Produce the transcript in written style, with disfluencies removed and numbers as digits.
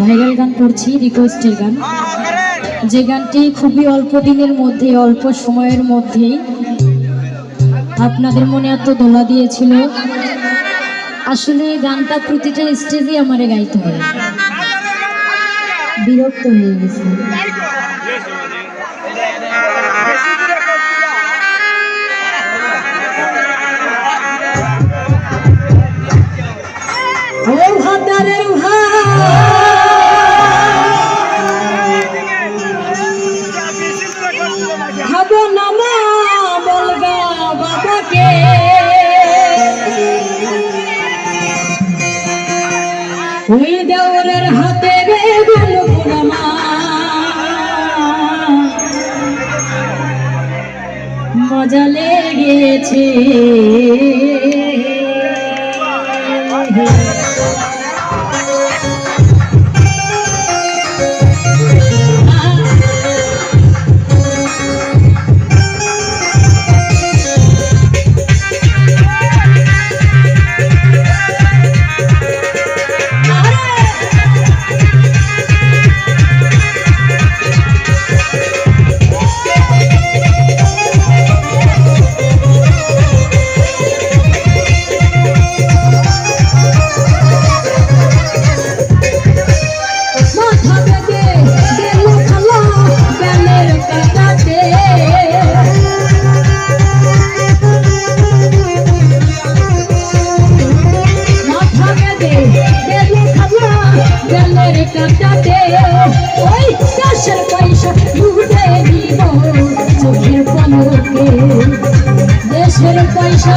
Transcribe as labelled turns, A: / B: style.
A: Viral গান করছি, রিকোয়েস্টের গান, যে গানটি খুবই অল্প দিনের মধ্যে, অল্প সময়ের মধ্যেই আপনাদের মনে এত দোলা দিয়েছিল। আসলে গানটা প্রতিটা স্টেজে আমারে গাইতে হয়, বিরক্ত হয়ে গেছে। খাবো না মা বলগা বাবাকে, ওই দেওরের হাতে রে বলবো মা, মজা লেগেছে। দেশের পয়সা